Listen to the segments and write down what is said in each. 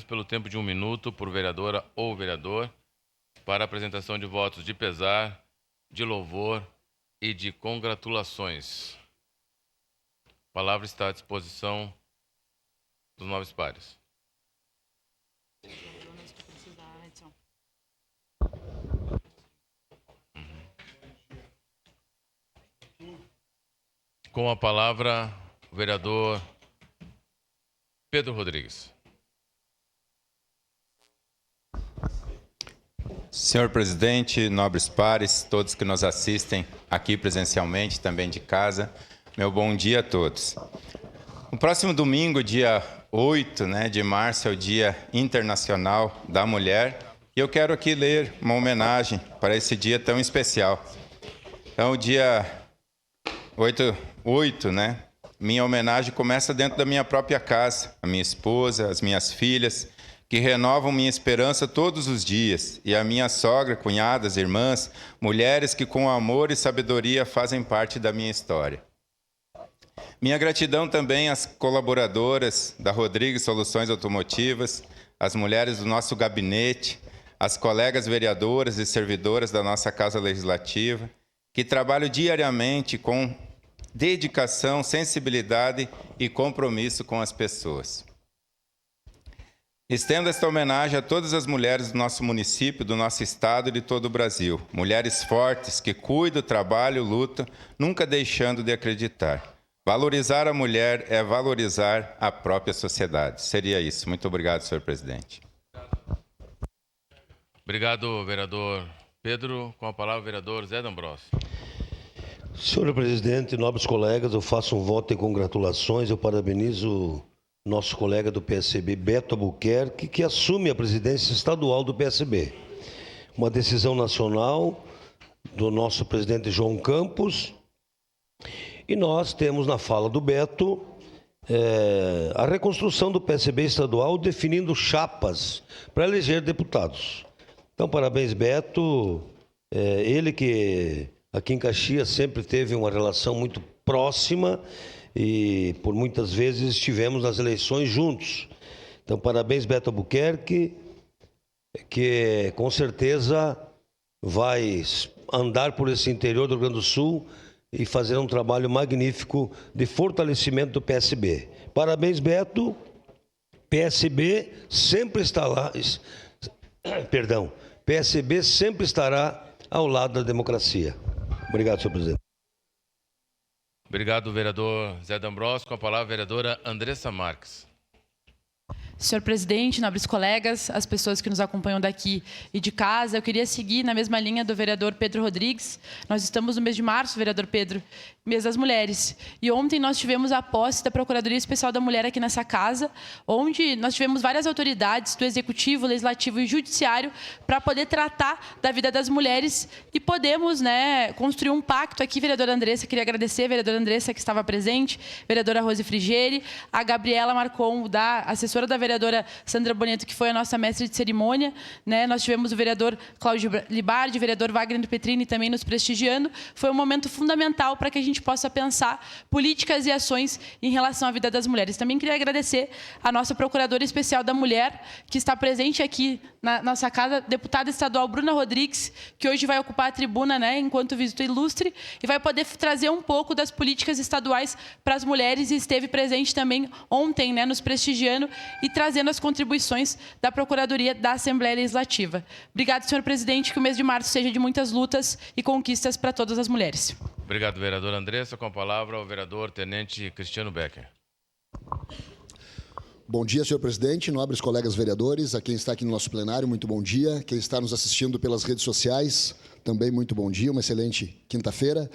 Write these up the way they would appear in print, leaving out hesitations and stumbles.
Pelo tempo de 1 minuto por vereadora ou vereador para apresentação de votos de pesar, de louvor e de congratulações. A palavra está à disposição dos nobres pares. Com a palavra, o vereador Pedro Rodrigues. Senhor presidente, nobres pares, todos que nos assistem aqui presencialmente, também de casa, meu bom dia a todos. No próximo domingo, dia 8 de março, é o Dia Internacional da Mulher, e eu quero aqui ler uma homenagem para esse dia tão especial. Então, o dia 8, minha homenagem começa dentro da minha própria casa, a minha esposa, as minhas filhas, que renovam minha esperança todos os dias, e a minha sogra, cunhadas, irmãs, mulheres que com amor e sabedoria fazem parte da minha história. Minha gratidão também às colaboradoras da Rodrigues Soluções Automotivas, às mulheres do nosso gabinete, às colegas vereadoras e servidoras da nossa Casa Legislativa, que trabalham diariamente com dedicação, sensibilidade e compromisso com as pessoas. Estendo esta homenagem a todas as mulheres do nosso município, do nosso estado e de todo o Brasil. Mulheres fortes que cuidam, trabalham, lutam, nunca deixando de acreditar. Valorizar a mulher é valorizar a própria sociedade. Seria isso. Muito obrigado, senhor presidente. Obrigado, vereador Pedro. Com a palavra, o vereador Zé D'Ambrosio. Senhor presidente, nobres colegas, eu faço um voto de congratulações. Eu parabenizo nosso colega do PSB, Beto Albuquerque, que assume a presidência estadual do PSB. Uma decisão nacional do nosso presidente João Campos. E nós temos na fala do Beto a reconstrução do PSB estadual, definindo chapas para eleger deputados. Então, parabéns, Beto. Ele que aqui em Caxias sempre teve uma relação muito próxima e por muitas vezes estivemos nas eleições juntos. Então, parabéns, Beto Albuquerque, que com certeza vai andar por esse interior do Rio Grande do Sul e fazer um trabalho magnífico de fortalecimento do PSB. Parabéns, Beto. PSB sempre está lá, PSB sempre estará ao lado da democracia. Obrigado, senhor presidente. Obrigado, vereador Zé D'Ambrosio. Com a palavra, a vereadora Andressa Marques. Senhor presidente, nobres colegas, as pessoas que nos acompanham daqui e de casa, eu queria seguir na mesma linha do vereador Pedro Rodrigues. Nós estamos no mês de março, vereador Pedro, mês das mulheres. E ontem nós tivemos a posse da Procuradoria Especial da Mulher aqui nessa casa, onde nós tivemos várias autoridades do Executivo, Legislativo e Judiciário para poder tratar da vida das mulheres e podemos construir um pacto aqui, vereadora Andressa. Queria agradecer a vereadora Andressa que estava presente, vereadora Rose Frigieri, a Gabriela Marcon, assessora da vereadora Sandra Boneto, que foi a nossa mestre de cerimônia. Nós tivemos o vereador Cláudio Libardi, o vereador Wagner Petrini também nos prestigiando. Foi um momento fundamental para que a gente possa pensar políticas e ações em relação à vida das mulheres. Também queria agradecer a nossa Procuradora Especial da Mulher, que está presente aqui na nossa casa, deputada estadual Bruna Rodrigues, que hoje vai ocupar a tribuna enquanto visita ilustre e vai poder trazer um pouco das políticas estaduais para as mulheres, e esteve presente também ontem, nos prestigiando e trazendo as contribuições da Procuradoria da Assembleia Legislativa. Obrigado, senhor presidente, que o mês de março seja de muitas lutas e conquistas para todas as mulheres. Obrigado, vereadora Andressa. Com a palavra, o vereador tenente Cristiano Becker. Bom dia, senhor presidente, nobres colegas vereadores, a quem está aqui no nosso plenário, muito bom dia. Quem está nos assistindo pelas redes sociais, também muito bom dia, uma excelente quinta-feira.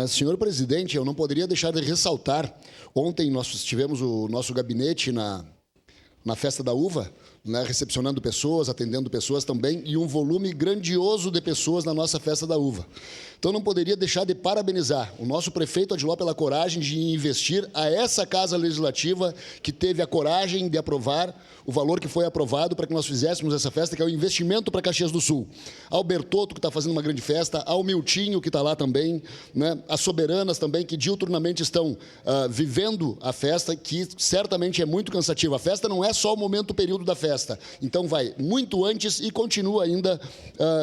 Senhor presidente, eu não poderia deixar de ressaltar, ontem nós tivemos o nosso gabinete na Festa da Uva, recepcionando pessoas, atendendo pessoas também, e um volume grandioso de pessoas na nossa Festa da Uva. Então, não poderia deixar de parabenizar o nosso prefeito Adiló pela coragem de investir a essa Casa Legislativa, que teve a coragem de aprovar o valor que foi aprovado para que nós fizéssemos essa festa, que é o investimento para Caxias do Sul. Ao Bertotto, que está fazendo uma grande festa, ao Miltinho, que está lá também, as soberanas também, que diuturnamente estão vivendo a festa, que certamente é muito cansativa. A festa não é é só o momento, o período da festa. Então vai muito antes e continua ainda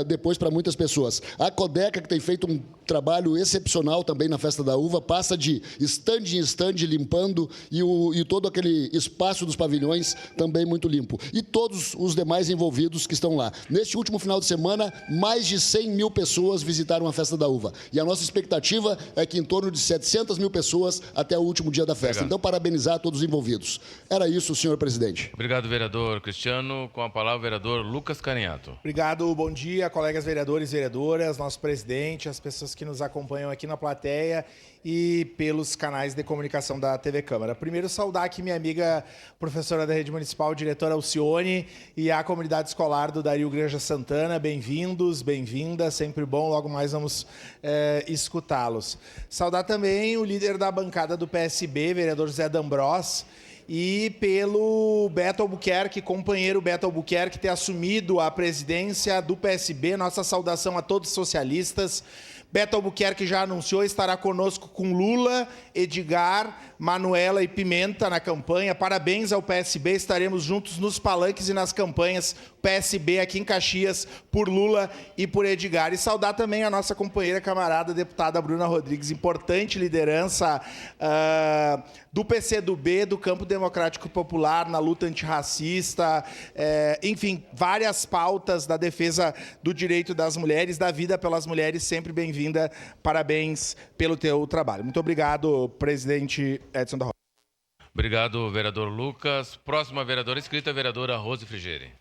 depois para muitas pessoas. A Codeca, que tem feito um trabalho excepcional também na Festa da Uva, passa de stand em stand limpando e todo aquele espaço dos pavilhões também muito limpo. E todos os demais envolvidos que estão lá. Neste último final de semana, mais de 100 mil pessoas visitaram a Festa da Uva. E a nossa expectativa é que em torno de 700 mil pessoas até o último dia da festa. Então, parabenizar todos os envolvidos. Era isso, senhor presidente. Obrigado, vereador Cristiano. Com a palavra, o vereador Lucas Carinhato. Obrigado, bom dia, colegas vereadores e vereadoras, nosso presidente, as pessoas que nos acompanham aqui na plateia e pelos canais de comunicação da TV Câmara. Primeiro, saudar aqui minha amiga professora da Rede Municipal, diretora Alcione, e a comunidade escolar do Dario Granja Santana. Bem-vindos, bem-vindas, sempre bom, logo mais vamos escutá-los. Saudar também o líder da bancada do PSB, vereador Zé D'Ambrós, e pelo Beto Albuquerque, companheiro Beto Albuquerque, ter assumido a presidência do PSB. Nossa saudação a todos os socialistas. Beto Albuquerque já anunciou, estará conosco com Lula, Edgar, Manuela e Pimenta na campanha. Parabéns ao PSB, estaremos juntos nos palanques e nas campanhas. PSB aqui em Caxias, por Lula e por Edgar. E saudar também a nossa companheira, camarada, deputada Bruna Rodrigues, importante liderança do PCdoB, do Campo Democrático Popular, na luta antirracista, enfim, várias pautas da defesa do direito das mulheres, da vida pelas mulheres, sempre bem-vinda. Parabéns pelo teu trabalho. Muito obrigado, presidente Edson da Rocha. Obrigado, vereador Lucas. Próxima vereadora inscrita, a vereadora Rose Frigeri.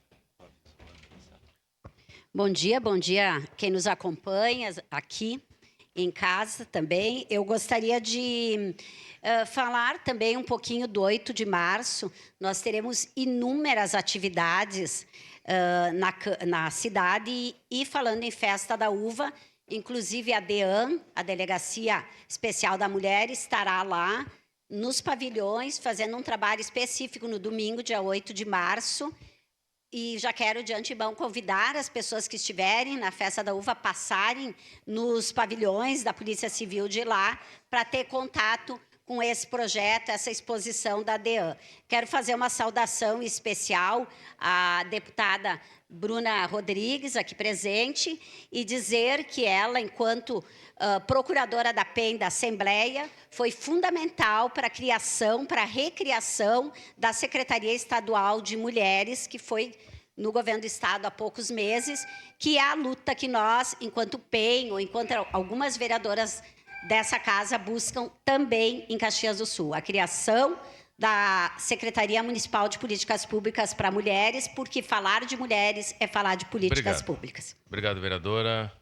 Bom dia quem nos acompanha aqui em casa também. Eu gostaria de falar também um pouquinho do 8 de março. Nós teremos inúmeras atividades na cidade e falando em Festa da Uva, inclusive a DEAN, a Delegacia Especial da Mulher, estará lá nos pavilhões fazendo um trabalho específico no domingo, dia 8 de março. E já quero, de antemão, convidar as pessoas que estiverem na Festa da Uva a passarem nos pavilhões da Polícia Civil de lá para ter contato com esse projeto, essa exposição da DEAN. Quero fazer uma saudação especial à deputada Bruna Rodrigues, aqui presente, e dizer que ela, enquanto procuradora da PEN da Assembleia, foi fundamental para a criação, para a recriação da Secretaria Estadual de Mulheres, que foi no governo do Estado há poucos meses, que é a luta que nós, enquanto PEN, ou enquanto algumas vereadoras dessa casa, buscam também em Caxias do Sul. A criação da Secretaria Municipal de Políticas Públicas para Mulheres, porque falar de mulheres é falar de políticas públicas. Obrigado, vereadora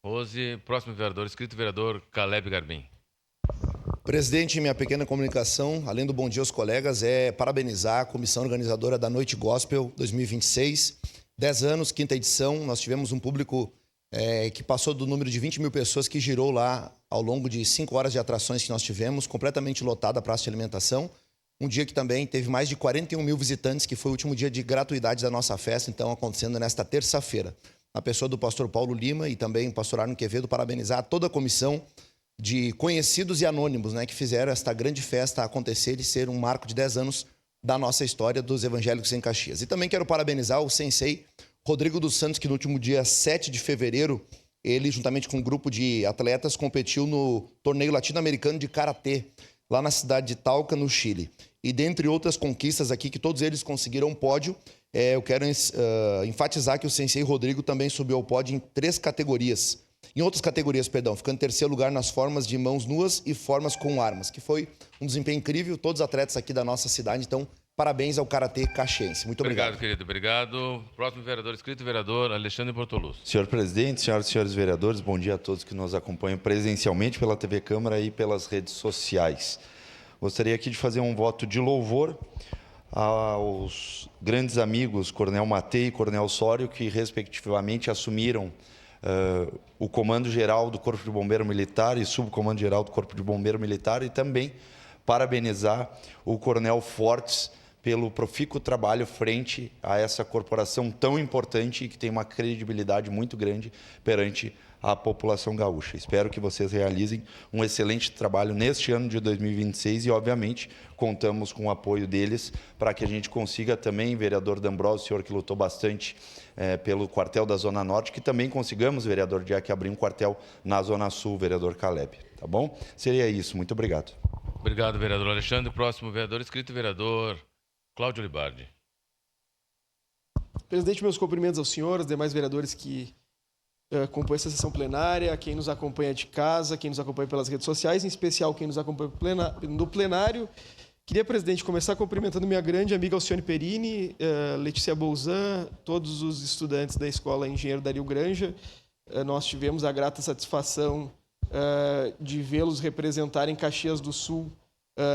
Rose. Próximo vereador inscrito, vereador Caleb Garbim. Presidente, minha pequena comunicação, além do bom dia aos colegas, é parabenizar a comissão organizadora da Noite Gospel 2026. 10 anos, quinta edição, nós tivemos um público que passou do número de 20 mil pessoas que girou lá ao longo de 5 horas de atrações que nós tivemos, completamente lotada a praça de alimentação. Um dia que também teve mais de 41 mil visitantes, que foi o último dia de gratuidade da nossa festa, então acontecendo nesta terça-feira. A pessoa do pastor Paulo Lima e também o pastor Arno Quevedo, parabenizar toda a comissão de conhecidos e anônimos, né, que fizeram esta grande festa acontecer e ser um marco de 10 anos da nossa história dos evangélicos em Caxias. E também quero parabenizar o sensei Rodrigo dos Santos, que no último dia 7 de fevereiro, ele, juntamente com um grupo de atletas, competiu no torneio latino-americano de karatê, lá na cidade de Talca, no Chile. E dentre outras conquistas aqui, que todos eles conseguiram um pódio, eu quero enfatizar que o sensei Rodrigo também subiu ao pódio em 3 categorias. Em outras categorias, perdão, ficando em terceiro lugar nas formas de mãos nuas e formas com armas, que foi um desempenho incrível, todos os atletas aqui da nossa cidade. Então, parabéns ao Karatê Caxiense. Muito obrigado. Obrigado, querido. Obrigado. Próximo vereador inscrito, vereador Alexandre Portoluz. Senhor presidente, senhoras e senhores vereadores, bom dia a todos que nos acompanham presencialmente pela TV Câmara e pelas redes sociais. Gostaria aqui de fazer um voto de louvor aos grandes amigos Coronel Matei e Coronel Sório, que respectivamente assumiram o Comando Geral do Corpo de Bombeiro Militar e Subcomando Geral do Corpo de Bombeiro Militar, e também parabenizar o Coronel Fortes pelo profícuo trabalho frente a essa corporação tão importante e que tem uma credibilidade muito grande perante a população gaúcha. Espero que vocês realizem um excelente trabalho neste ano de 2026 e, obviamente, contamos com o apoio deles para que a gente consiga também, vereador D'Ambrosio, o senhor que lutou bastante pelo quartel da Zona Norte, que também consigamos, vereador Jack, abrir um quartel na Zona Sul, vereador Caleb. Tá bom? Seria isso. Muito obrigado. Obrigado, vereador Alexandre. Próximo vereador inscrito, vereador Cláudio Libardi. Presidente, meus cumprimentos ao senhor, aos demais vereadores que compõem essa sessão plenária, quem nos acompanha de casa, quem nos acompanha pelas redes sociais, em especial quem nos acompanha no plenário. Queria, presidente, começar cumprimentando minha grande amiga Alcione Perini, Letícia Bolzan, todos os estudantes da Escola Engenheiro Dario Granja. Nós tivemos a grata satisfação de vê-los representarem Caxias do Sul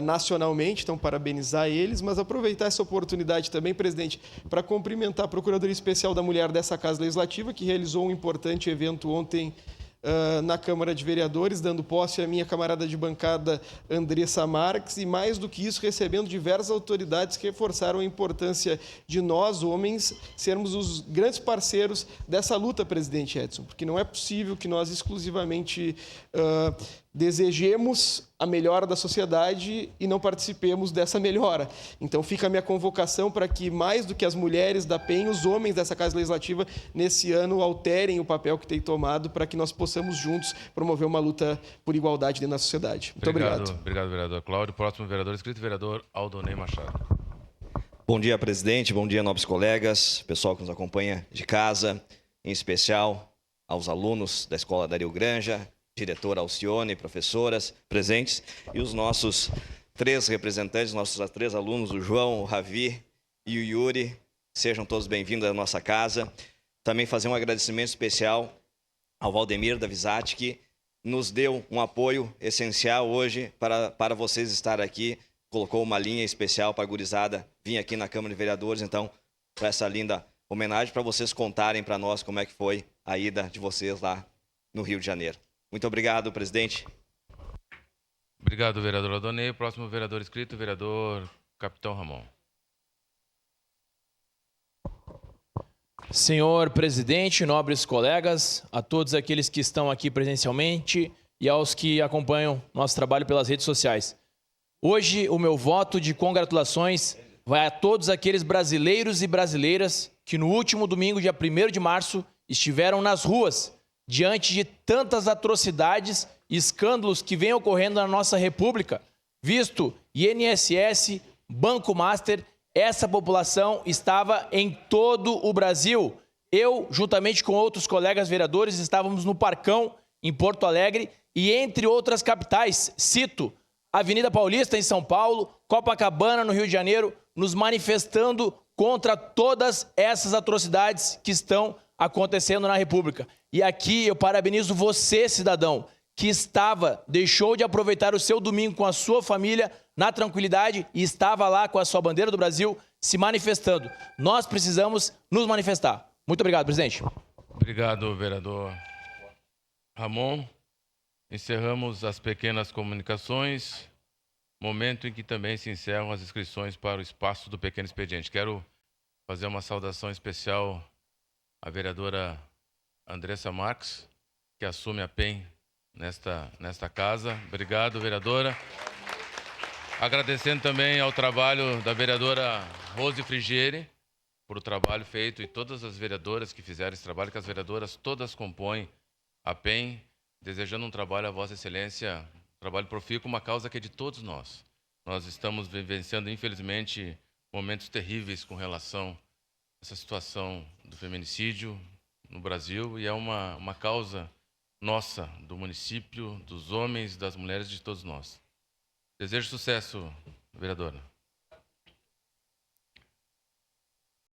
nacionalmente, então parabenizar eles, mas aproveitar essa oportunidade também, presidente, para cumprimentar a Procuradoria Especial da Mulher dessa Casa Legislativa, que realizou um importante evento ontem na Câmara de Vereadores, dando posse à minha camarada de bancada Andressa Marques, e mais do que isso, recebendo diversas autoridades que reforçaram a importância de nós, homens, sermos os grandes parceiros dessa luta, presidente Edson, porque não é possível que nós exclusivamente desejemos a melhora da sociedade e não participemos dessa melhora. Então fica a minha convocação para que, mais do que as mulheres da PEN, os homens dessa Casa Legislativa, nesse ano, alterem o papel que têm tomado para que nós possamos juntos promover uma luta por igualdade dentro da sociedade. Muito obrigado. Obrigado, vereador Cláudio. Próximo vereador inscrito, vereador Aldonei Machado. Bom dia, presidente. Bom dia, nobres colegas, pessoal que nos acompanha de casa, em especial aos alunos da Escola Dario Granja, diretora Alcione, professoras presentes, e os nossos 3 representantes, nossos 3 alunos, o João, o Ravi e o Yuri. Sejam todos bem-vindos à nossa casa. Também fazer um agradecimento especial ao Valdemir da Visati, que nos deu um apoio essencial hoje para vocês estar aqui. Colocou uma linha especial para a gurizada vir aqui na Câmara de Vereadores, então, para essa linda homenagem, para vocês contarem para nós como é que foi a ida de vocês lá no Rio de Janeiro. Muito obrigado, presidente. Obrigado, vereador Aldonei. Próximo vereador inscrito, vereador Capitão Ramon. Senhor presidente, nobres colegas, a todos aqueles que estão aqui presencialmente e aos que acompanham nosso trabalho pelas redes sociais. Hoje, o meu voto de congratulações vai a todos aqueles brasileiros e brasileiras que no último domingo, dia 1º de março, estiveram nas ruas diante de tantas atrocidades e escândalos que vêm ocorrendo na nossa República, visto INSS, Banco Master, essa população estava em todo o Brasil. Eu, juntamente com outros colegas vereadores, estávamos no Parcão, em Porto Alegre, e entre outras capitais, cito, Avenida Paulista, em São Paulo, Copacabana, no Rio de Janeiro, nos manifestando contra todas essas atrocidades que estão acontecendo na República. E aqui eu parabenizo você, cidadão, que deixou de aproveitar o seu domingo com a sua família na tranquilidade e estava lá com a sua bandeira do Brasil se manifestando. Nós precisamos nos manifestar. Muito obrigado, presidente. Obrigado, vereador Ramon. Encerramos as pequenas comunicações, momento em que também se encerram as inscrições para o espaço do pequeno expediente. Quero fazer uma saudação especial à vereadora Andressa Marques, que assume a PEN nesta casa. Obrigado, vereadora. Agradecendo também ao trabalho da vereadora Rose Frigieri, por o trabalho feito, e todas as vereadoras que fizeram esse trabalho, que as vereadoras todas compõem a PEN, desejando um trabalho a Vossa Excelência, um trabalho profícuo, uma causa que é de todos nós. Nós estamos vivenciando, infelizmente, momentos terríveis com relação a essa situação do feminicídio no Brasil, e é uma causa nossa, do município, dos homens, das mulheres, de todos nós. Desejo sucesso, vereadora.